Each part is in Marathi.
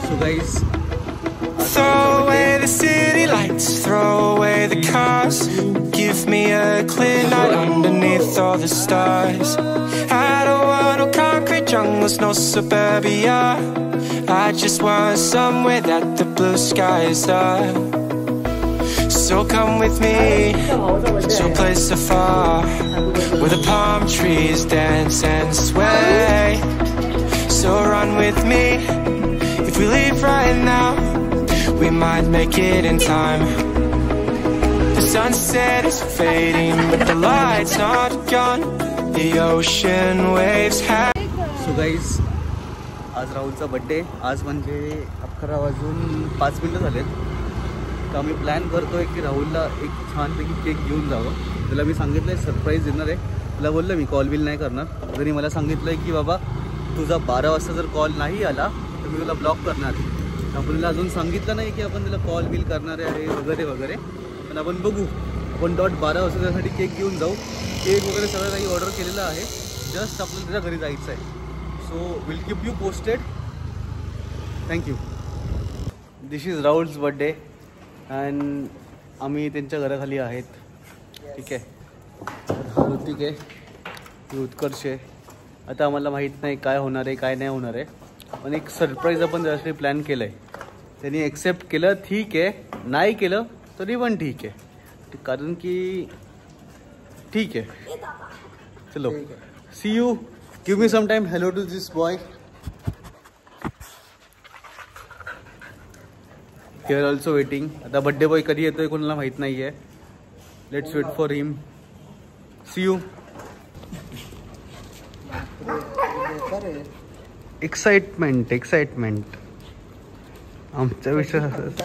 So guys, throw away the city lights, throw away the cars, give me a clear night underneath all the stars. I don't want no concrete jungles, no suburbia. I just want somewhere that the blue skies are. So come with me to a place afar, where the palm trees dance and sway. So run with me, if we leave right now, we might make it in time. The sunset is fading, but the lights aren't gone. The ocean waves have. so guys, आज राहुलचा बर्थडे. आज म्हणजे 11:05 झालेत. तर आम्ही प्लॅन करतोय की राहुलला एक छानपैकी केक घेऊन जावं. त्याला मी सांगितलं आहे सरप्राईज देणार आहे. त्याला बोललं मी कॉल बिल नाही करणार. तरी मला सांगितलं आहे की बाबा तुझा 12 वाजता जर कॉल नाही आला तर मी तुला ब्लॉक करणार. आपल्याला अजून सांगितलं नाही की आपण त्याला कॉल बिल करणार आहे वगैरे वगैरे. पण आपण बघू. आपण .12 वाजता त्यासाठी केक घेऊन जाऊ. केक वगैरे सगळं काही ऑर्डर केलेलं आहे. जस्ट आपल्याला त्याच्या घरी जायचं आहे. So will keep you posted. Thank you. This is Rahul's birthday and आम्ही त्यांच्या घराखाली आहेत. ठीक आहे. ऋतिक आहे, ती उत्कर्ष आहे. आता आम्हाला माहीत नाही काय होणार आहे काय नाही होणार आहे. पण एक सरप्राईज आपण त्यासाठी प्लॅन केलं आहे. त्यांनी ॲक्सेप्ट केलं ठीक आहे, नाही केलं तरी पण ठीक आहे. कारण की ठीक आहे. चलो see you. Give me some time. Hello to this boy. Here also waiting. आता बड्डे बॉय कधी येतोय कोणाला माहीत नाही आहे. Let's wait for him. See you. Excitement excitement आमच्या विषयात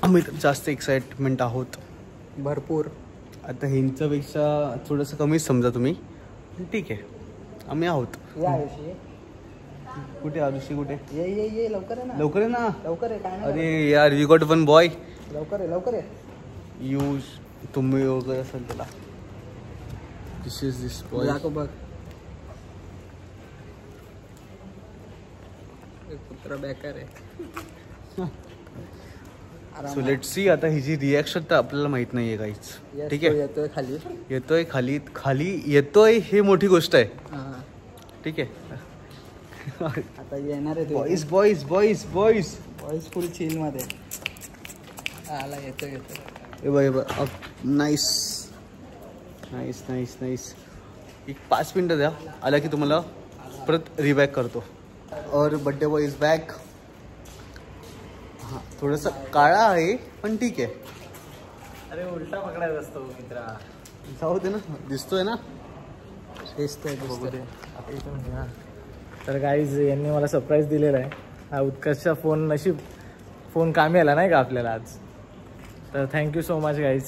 आम्ही जास्त एक्साइटमेंट आहोत भरपूर. आता ह्यांच्यापेक्षा थोडंसं कमीच समजा तुम्ही. ठीक आहे आम्ही आहोत. कुठे आरुषी कुठे? ये लवकर आहे ना. लवकर आहे ना. लवकर आहे काय. अरे यार यू गॉट वन बॉय. लवकर आहे लवकर आहे. यू तुम्ही वगैरे असेल त्याला. दिस इज दिस बॉय. बघ कुत्रा बेकार आहे. So let's see. आता हिची रिॲक्शन तर आपल्याला माहित नाहीये काहीच. ठीक आहे. येतोय खाली. येतोय खाली. खाली येतोय हे मोठी गोष्ट आहे. ठीक आहे. आता येणार आहे. Boys boys boys boys boys फुल चिल मध्ये आला. येतो हे बघ. Nice nice nice nice. एक 5 मिनटं द्या. आला की तुम्हाला परत रिबॅक करतो. और बड्डे बॉय इज बॅक. हां थोडंसं काळा आहे पण ठीक आहे. अरे उलटा पकडायचा असतो मित्रा. जाऊ दे ना. दिसतोय ना. दिसतोय. तर गाईज यांनी मला सरप्राईज दिलेला आहे. हा उत्कर्षचा फोन कामी आला नाही का आपल्याला आज. तर थँक्यू सो मच गाईज.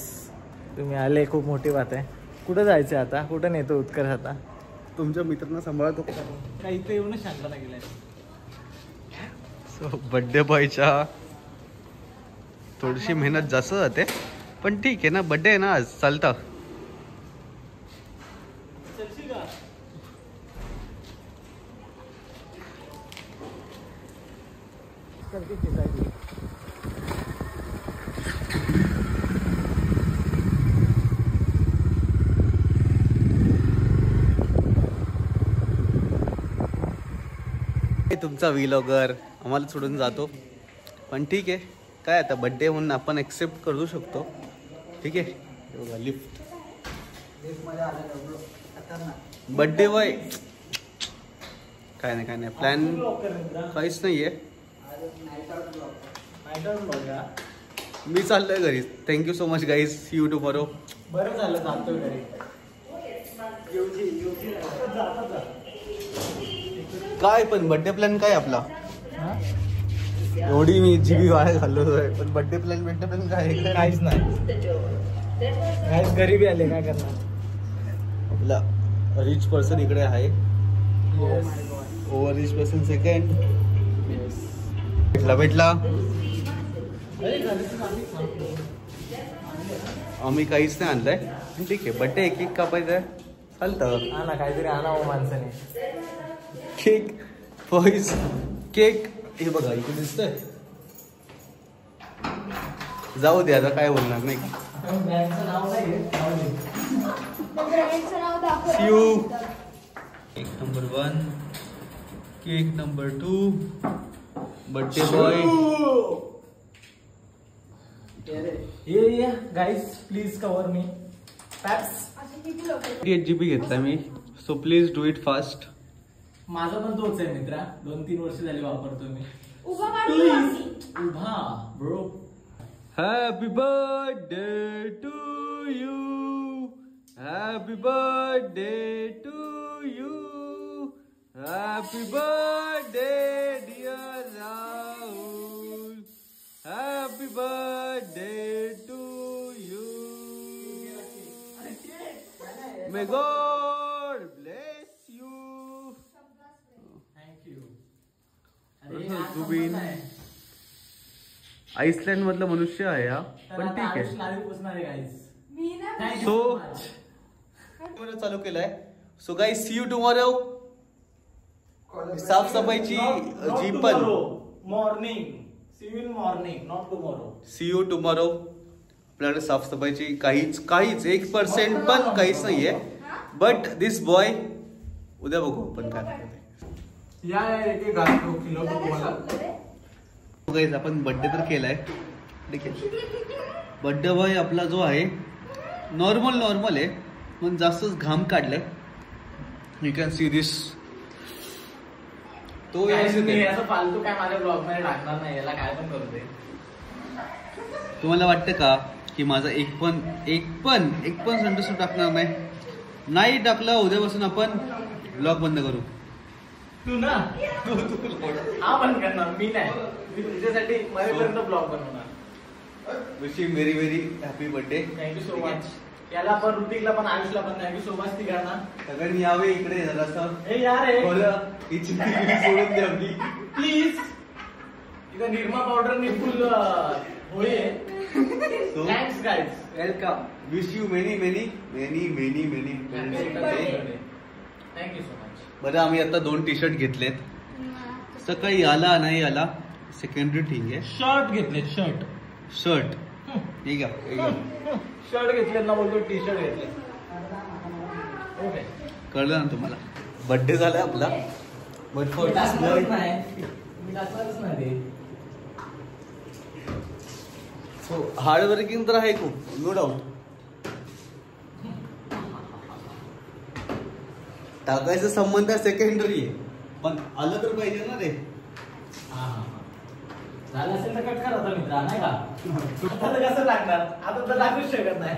तुम्ही आले खूप मोठी बात आहे. कुठं जायचं आता? कुठं नेतो उत्कर्ष आता? तुमच्या मित्रांना सांभाळतो का इथे येऊनच शांतता केलाय. सो बड्डे बॉयच्या थोडीशी मेहनत जास्त जाते पण ठीक आहे ना. बड्डे आहे ना आज. चालतं. तुमचा व्लॉगर आम्हाला सोडून जातो पण ठीक आहे. काय आता बड्डे म्हणून आपण ॲक्सेप्ट करू शकतो. ठीक आहे. बघा लिफ्ट. बड्डे बॉय काय नाही प्लॅन काहीच नाही आहे. मी चाललोय घरी. Thank you so much guys. See you tomorrow. बरं झालं जातोय घरी. काय पण बड्डे प्लॅन काय आपला? एवढी मी जीबी वाया घालवतोय पण बड्डे प्लॅन काय? काहीच नाही. काहीच गरीबी आले काय करणार. आपला रिच पर्सन इकडे आहे. Over rich person second. भेटला आम्ही काहीच नाही आणलंय. ठीक आहे. बड्डे एक कापायचं आहे. चालतं. हा ना काहीतरी आणावं माणसाने. केक बॉईज केक हे बघा इकडे दिसतंय. जाऊ दे आता काय बोलणार नाही का. See you. Cake number 1 cake number 2 birthday boy. Yeah guys please cover me. 8 GB घेतला मी, so please do it fast. माझा पण तोच आहे मित्रा, 2-3 वर्ष झाली वापरतो मी. उभा bro. Happy birthday to you. Happy birthday to you. Happy birthday dear Rahul. Happy birthday to you. May God bless you. Thank you. Zubin Iceland मधला मनुष्य आहे हा, पण ठीक आहे. सो चालू केलाय. So guys see you tomorrow. साफसफाईची जी पण morning. See you in morning, not tomorrow. See you tomorrow. आपल्याकडे साफसफाईची काहीच 1% पण काहीच नाहीये. बट दिस बॉय उद्या बघू आपण काय या एक घालतो किलो तुम्हाला. गाईज आपण बर्थडे तर केलाय, ठीक आहे. बर्थडे बॉय आपला जो आहे नॉर्मल आहे, पण जास्तच घाम काढलाय. You can see this. तो असं फालतू काय माझ्या ब्लॉग मध्ये टाकणार नाही, याला काय पण करू दे. तुम्हाला वाटतं का की माझा एक पण सेंटेन्स टाकणार नाही टाकला, उद्यापासून आपण ब्लॉग बंद करू. तू ना हा बंद करणार, मी नाही. मी तुमच्यासाठी मरेपर्यंत ब्लॉग बनवणार. Wish you very very happy birthday. Thank you so much. याला पण, ऋतिकला पण, आयुषला पण थँक्यू सो मच. तिघांना सगळ्यांनी यावे इकडे जरासं. हे यार सोडून द्या प्लीज. इथं निरमा पावडरनी फुल होळी आहे. Thanks guys. Welcome. Wish you many thank you so much. बरं आम्ही आता 2 टी-शर्ट घेतलेत. सकाळी आला नाही आला सेकंडरी थिंग आहे. शर्ट घेतले. शर्ट ठीक आहे. शर्ट घेतले ना, बोलतो टी शर्ट घेतले. ओके, कळलं ना तुम्हाला. बर्थडे झालाय आपला. But for this boy so hard working तर आहे खूप, नो डाऊट. टाकायचा संबंध सेकंडरी आहे, पण आलं तर पाहिजे ना रे. झालं असेल तर कट करा मित्रा, नाही का? आता तर कसं टाकणार? आता तर टाकूच शकत नाही.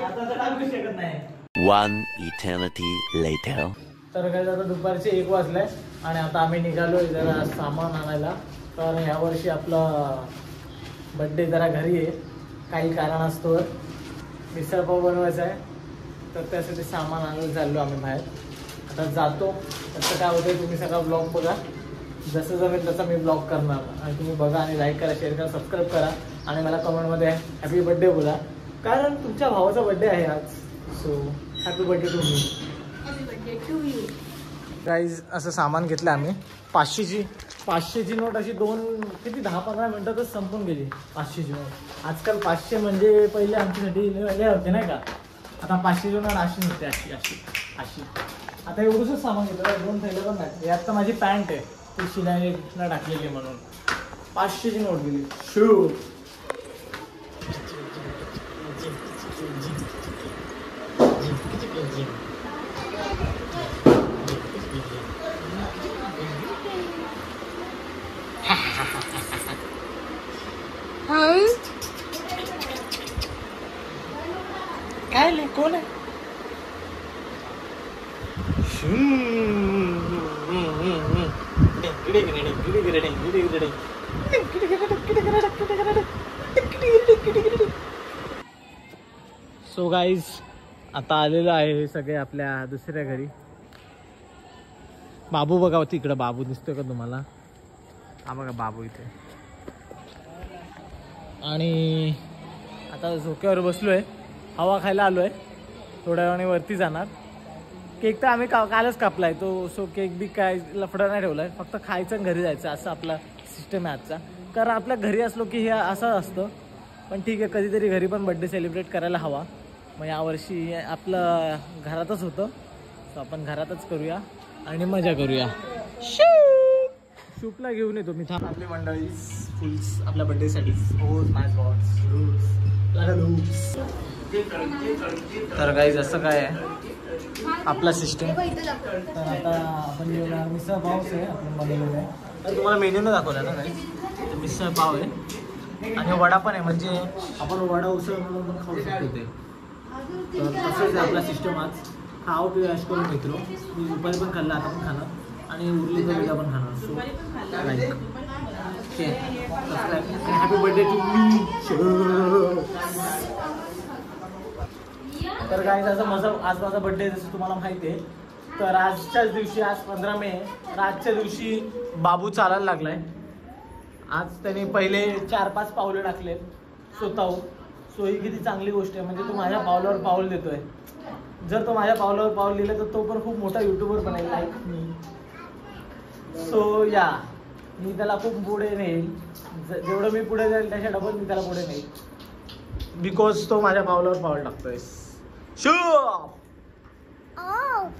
आता तर टाकूच शकत नाही. One eternity later. तर काय आता दुपारचे 1 वाजले आणि आता आम्ही निघालोय जरा सामान आणायला. कारण ह्या वर्षी आपला बर्थडे जरा घरी आहे, काही कारणास्तव मिसळपाव बनवायचा आहे. तर त्यासाठी सामान आणायला चाललो आम्ही बाहेर. आता जातो. त्याचं काय होतं तुम्ही सगळा ब्लॉग बघा, जसं जमेल तसं मी ब्लॉग करणार. आणि तुम्ही बघा आणि लाईक करा, शेअर करा, सबस्क्राईब करा आणि मला कमेंटमध्ये हॅपी बर्थडे बोला, कारण तुमच्या भावाचा बर्थडे आहे आज. So happy birthday to me. Guys असं सामान घेतलं आम्ही. 500ची नोट अशी 10-15 मिनिटातच संपून गेली. 500ची नोट. आजकाल 500 म्हणजे पहिले आमच्यासाठी वेगळे होते नाही का. आता 500ची नोट अशी नव्हते, अशी. आता एवढंच सामान घेतलं, 2 थैले पण नाही. यात तर माझी पॅन्ट आहे, ती शिलाईला टाकलेली म्हणून 500ची नोट गेली. शू काय ले कोण आहे? सो गाईज आता आलेलो आहे हे सगळे आपल्या दुसऱ्या घरी. बाबू बघा होती इकडं. बाबू दिसतोय का तुम्हाला? हा बघा बाबू इथे. आणि आता झोक्यावर बसलोय, हवा खायला आलोय. थोड्या वेळाने वरती जाणार. केक तर आम्ही कालच कापलाय तो. सो केक बी काय लफडा नाही ठेवलाय, फक्त खायचं आणि घरी जायचं असं आपला सिस्टम आहे आजचा. कारण आपल्या घरी असलो की हे असं असतं. पण ठीक आहे, कधीतरी घरी पण बड्डे सेलिब्रेट करायला हवा. मग यावर्षी आपलं घरातच होतं, सो आपण घरातच करूया आणि मजा करूया. शूपला घेऊन येतो मी. आपली मंडळी फुल्स आपल्या बड्डेसाठी. तर गाईज असं काय आहे आपला सिस्टम. तर आता आपण जेवणार मिसळ पावच आहे आपण बनवलेलं आहे. तर तुम्हाला मेन्यूनं दाखवलं ना गाईज, मिसळ पाव आहे आणि वडा पण आहे. म्हणजे आपण वडा उसळ म्हणून पण खाऊ शकतो ते. तर तसंच आहे आपला सिस्टम आज. खाऊ पिऊ ऐश करून मित्र. मी दुपारी पण खाल्लं, आता पण खाणार आणि उरली तर उद्या पण खाणार. So like happy birthday to me. तर काय त्याचा आज माझा बर्थडे जसं तुम्हाला माहिती आहे. तर आजच्याच दिवशी, आज 15 मे, तर आजच्या दिवशी बाबू चालायला लागलाय. आज त्याने पहिले 4-5 पावलं टाकले स्वतःहून. सो ही किती चांगली गोष्ट आहे. म्हणजे तो माझ्या पावलावर पाऊल देतोय. जर तो माझ्या पावलावर पाऊल दिलं तर तो पण खूप मोठा युट्यूबर बनेल लाईक मी. सो या मी त्याला खूप पुढे नेईल. जेवढं मी पुढे जाईल त्याच्या डबल मी त्याला पुढे नेईल. बिकॉज तो माझ्या पावलावर पाऊल टाकतोय. Sure. Oh.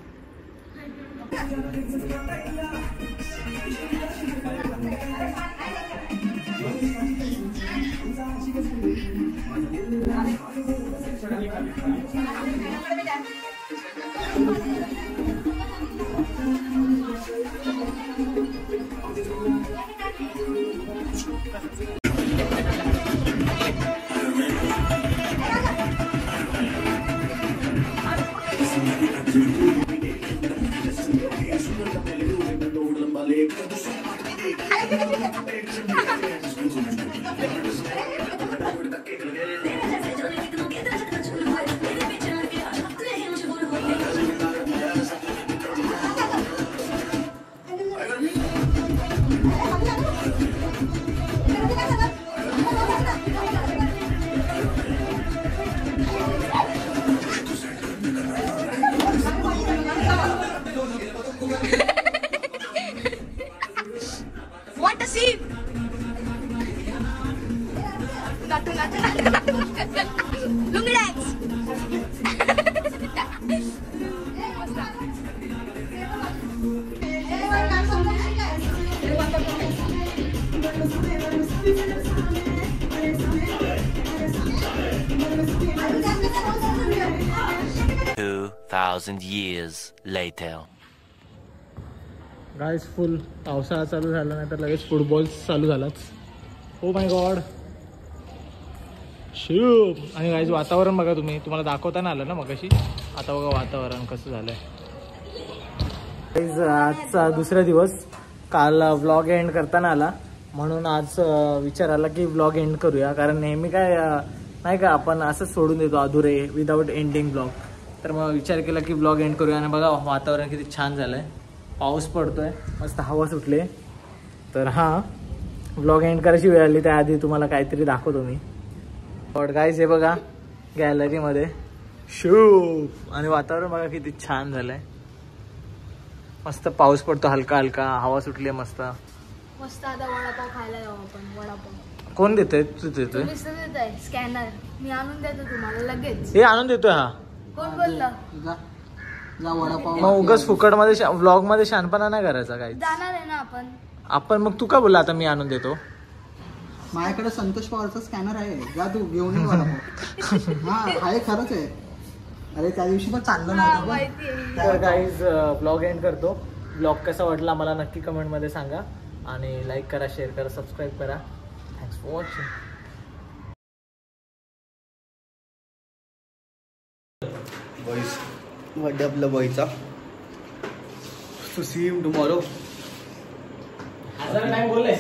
2,000 years later. Guys full पावसाळा चालू झाला, नाही तर लगेच फुटबॉल चालू झालाच. Oh my God Shiv. आणि गाईज वातावरण बघा तुम्ही, तुम्हाला दाखवता नाही आलं ना मगाशी. आता बघा वातावरण कसं झालंय. गाईज आजचा दुसरा दिवस. काल व्लॉग एंड करताना आला, म्हणून आज विचार आला की व्लॉग एंड करूया. कारण नेहमी काय नाही का आपण असंच सोडून देतो अधुरे विदाऊट एंडिंग व्लॉग. तर मग विचार केला की व्लॉग एंड करूया. आणि बघा वातावरण किती छान झालंय, पाऊस पडतोय, मस्त हवा सुटले. तर हां व्लॉग एंड करायची वेळ आली, त्याआधी तुम्हाला काहीतरी दाखवतो मी. बट गाईज हे बघा गॅलरीमध्ये शूप. आणि वातावरण बघा किती छान झालंय. मस्त पाऊस पडतो हलका हलका, हवा सुटली मस्त मस्त. आता वडापाव खायला जाऊ आपण. वडापाव कोण देतोय? तू देतोय? स्कॅनर मी आणून देतो तुम्हाला लगेच. हे आणून देतोय हा? कोण बोललं? मग उगाच फुकट मध्ये व्लॉग मध्ये शानपणा नाही करायचा. काय जाणार आहे ना आपण. मग तू का बोलला आता मी आणून देतो? माझ्याकडे संतोष पवारचा स्कॅनर आहे, जा तू घेऊन ये वडापाव. हा आहे, खरंच आहे. अरे त्या दिवशी पण चाललं नव्हतं. तर गाईज ब्लॉग एंड करतो. ब्लॉग कसा वाटला मला नक्की कमेंटमध्ये सांगा. आणि लाईक करा, शेअर करा, सबस्क्राईब करा. Thanks for watching. Boys birthday आपल्या बॉईचा. To see you tomorrow. काय बोललाय?